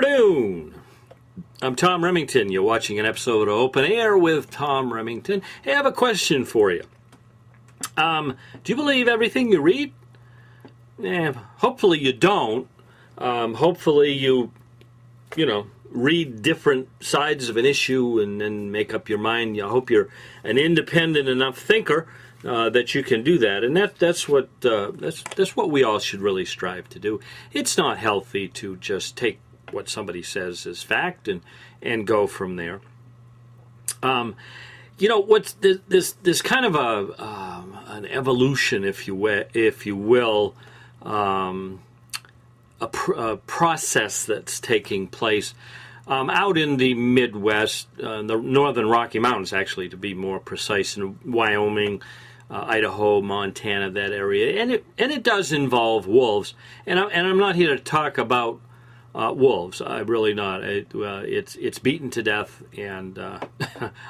afternoon. I'm Tom Remington. You're watching an episode of Open Air with Tom Remington. Hey, I have a question for you. Do you believe everything you read? Hopefully you don't. Hopefully you read different sides of an issue and then make up your mind. I hope you're an independent enough thinker that you can do that, and that's what we all should really strive to do. It's not healthy to just take what somebody says as fact and go from there. What's this kind of an evolution, if you will, a process that's taking place out in the Midwest, the northern Rocky Mountains, actually, to be more precise, in Wyoming, Idaho, Montana, that area, and it does involve wolves. And I'm not here to talk about wolves. I'm really not. It's beaten to death, and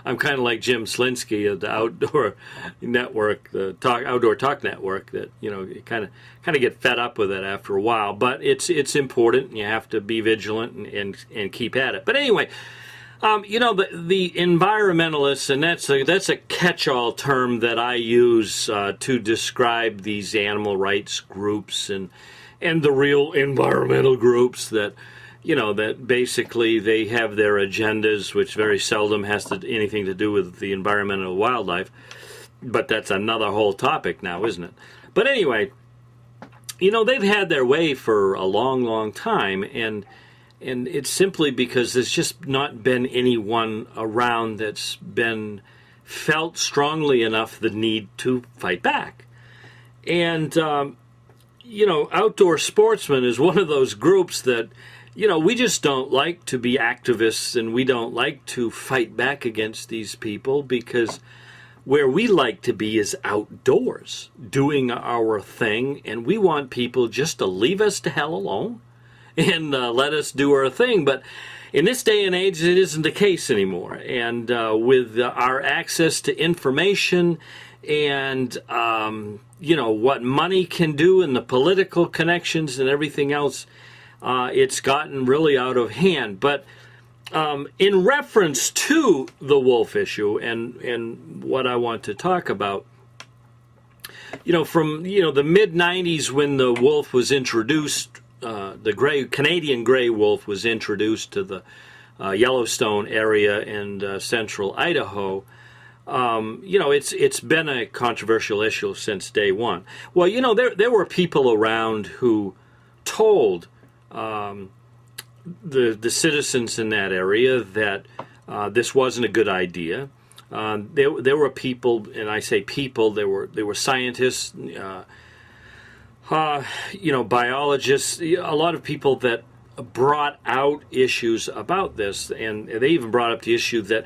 I'm kind of like Jim Slinsky of the Outdoor Network, the Outdoor Talk Network. That you kind of get fed up with it after a while. But it's important, and you have to be vigilant and keep at it. But anyway. The environmentalists, and that's a catch-all term that I use to describe these animal rights groups and the real environmental groups that basically they have their agendas, which very seldom has anything to do with the environmental wildlife. But that's another whole topic now, isn't it? But anyway, they've had their way for a long, long time, and it's simply because there's just not been anyone around that's been felt strongly enough the need to fight back. And, Outdoor Sportsmen is one of those groups that, we just don't like to be activists, and we don't like to fight back against these people, because where we like to be is outdoors, doing our thing, and we want people just to leave us to hell alone and let us do our thing. But in this day and age, it isn't the case anymore. And with our access to information and, what money can do and the political connections and everything else, it's gotten really out of hand. But in reference to the wolf issue and what I want to talk about, from, the mid-'90s when the wolf was introduced, the Canadian gray wolf was introduced to the Yellowstone area and central Idaho. It's been a controversial issue since day one. Well, there were people around who told the citizens in that area that this wasn't a good idea. There were people, and I say people, there were scientists, biologists, a lot of people that brought out issues about this, and they even brought up the issue that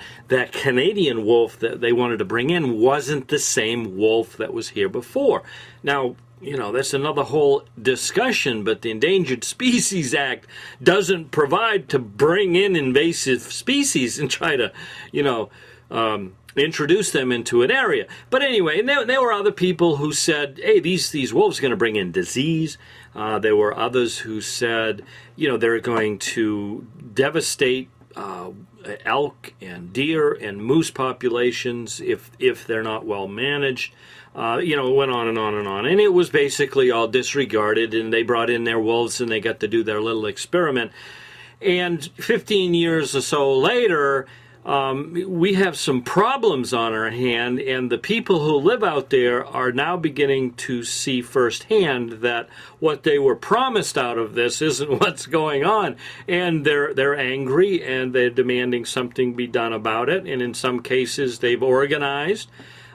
Canadian wolf that they wanted to bring in wasn't the same wolf that was here before. Now, that's another whole discussion, but the Endangered Species Act doesn't provide to bring in invasive species and try to, introduce them into an area. But anyway, and there were other people who said, hey, these wolves are going to bring in disease. There were others who said, they're going to devastate elk and deer and moose populations if they're not well managed. It went on and on and on. And it was basically all disregarded, and they brought in their wolves and they got to do their little experiment. And 15 years or so later, we have some problems on our hand, and the people who live out there are now beginning to see firsthand that what they were promised out of this isn't what's going on, and they're angry and they're demanding something be done about it. And in some cases, they've organized.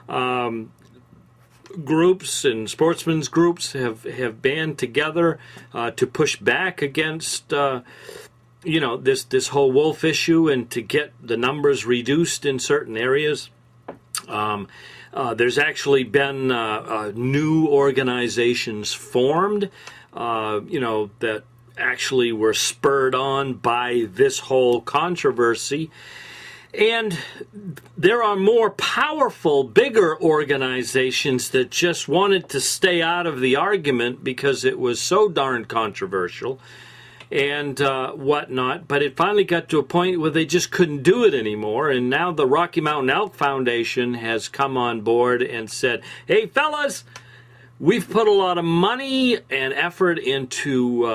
Groups and sportsmen's groups have band together to push back against this whole wolf issue and to get the numbers reduced in certain areas. There's actually been new organizations formed, that actually were spurred on by this whole controversy. And there are more powerful, bigger organizations that just wanted to stay out of the argument because it was so darn controversial. and whatnot. But it finally got to a point where they just couldn't do it anymore. And now the Rocky Mountain Elk Foundation has come on board and said, hey, fellas, we've put a lot of money and effort into,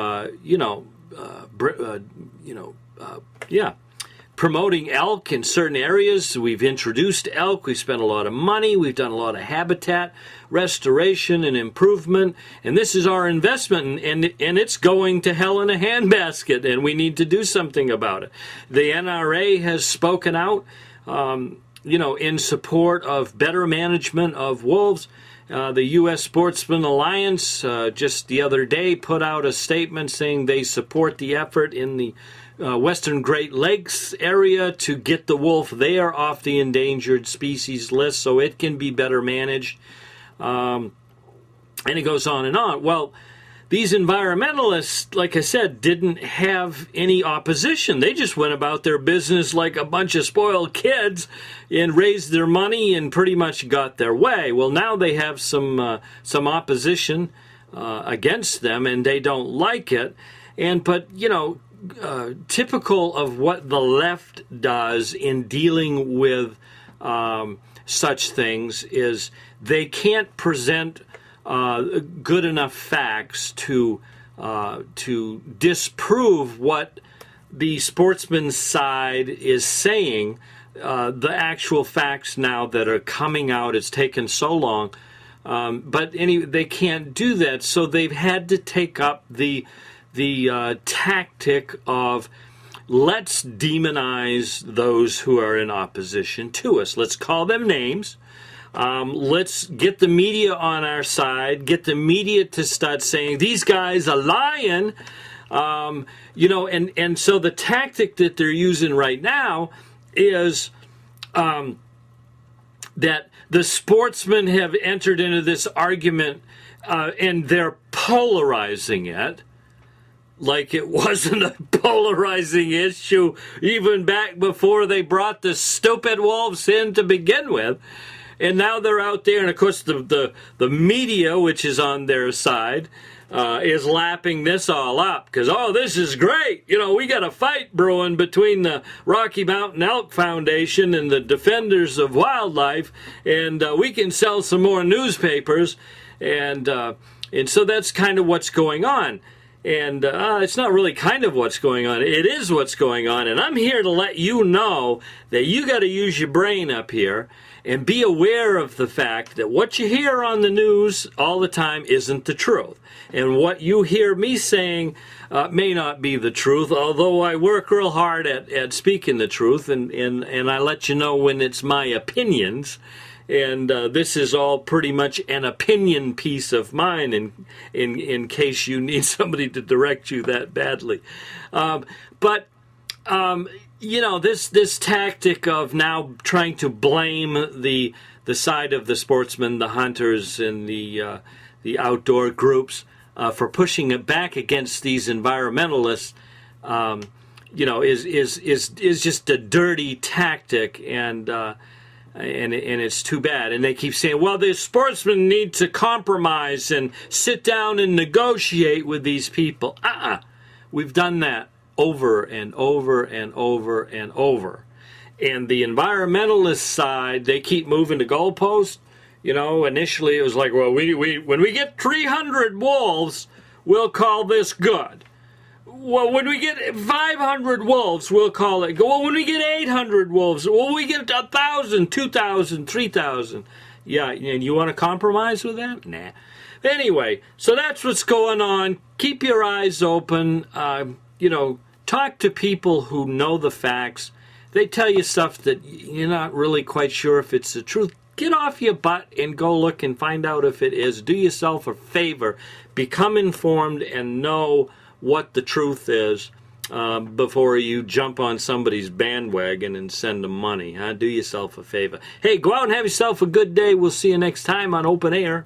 promoting elk in certain areas. We've introduced elk. We've spent a lot of money. We've done a lot of habitat restoration and improvement. And this is our investment, and it's going to hell in a handbasket, and we need to do something about it. The NRA has spoken out, in support of better management of wolves. The U.S. Sportsman Alliance just the other day put out a statement saying they support the effort in the Western Great Lakes area to get the wolf there off the endangered species list so it can be better managed. And it goes on and on. Well, these environmentalists, like I said, didn't have any opposition. They just went about their business like a bunch of spoiled kids and raised their money and pretty much got their way. Well, now they have some opposition against them, and they don't like it. But typical of what the left does in dealing with such things is they can't present good enough facts to disprove what the sportsman's side is saying. The actual facts now that are coming out, it's taken so long, but anyway, they can't do that, so they've had to take up the tactic of let's demonize those who are in opposition to us. Let's call them names. Let's get the media on our side, get the media to start saying, these guys are lying, and so the tactic that they're using right now is that the sportsmen have entered into this argument, and they're polarizing it, like it wasn't a polarizing issue even back before they brought the stupid wolves in to begin with. And now they're out there, and of course the media, which is on their side, is lapping this all up because, this is great. We got a fight brewing between the Rocky Mountain Elk Foundation and the Defenders of Wildlife, and we can sell some more newspapers, and so that's kind of what's going on. And it's not really kind of what's going on. It is what's going on, and I'm here to let you know that you got to use your brain up here and be aware of the fact that what you hear on the news all the time isn't the truth. And what you hear me saying may not be the truth, although I work real hard at speaking the truth, and I let you know when it's my opinions. And this is all pretty much an opinion piece of mine in case you need somebody to direct you that badly. This tactic of now trying to blame the side of the sportsmen, the hunters, and the outdoor groups for pushing it back against these environmentalists, is just a dirty tactic, and it's too bad. And they keep saying, well, the sportsmen need to compromise and sit down and negotiate with these people. We've done that over and over and over and over. And the environmentalist side, they keep moving the goalpost. Initially it was like, well, when we get 300 wolves, we'll call this good. Well, when we get 500 wolves, we'll call it good. Well, when we get 800 wolves, we get 1,000, 2,000, 3,000. Yeah, and you want to compromise with that? Nah. Anyway, so that's what's going on. Keep your eyes open. Talk to people who know the facts. They tell you stuff that you're not really quite sure if it's the truth. Get off your butt and go look and find out if it is. Do yourself a favor. Become informed and know what the truth is before you jump on somebody's bandwagon and send them money. Do yourself a favor. Hey, go out and have yourself a good day. We'll see you next time on Open Air.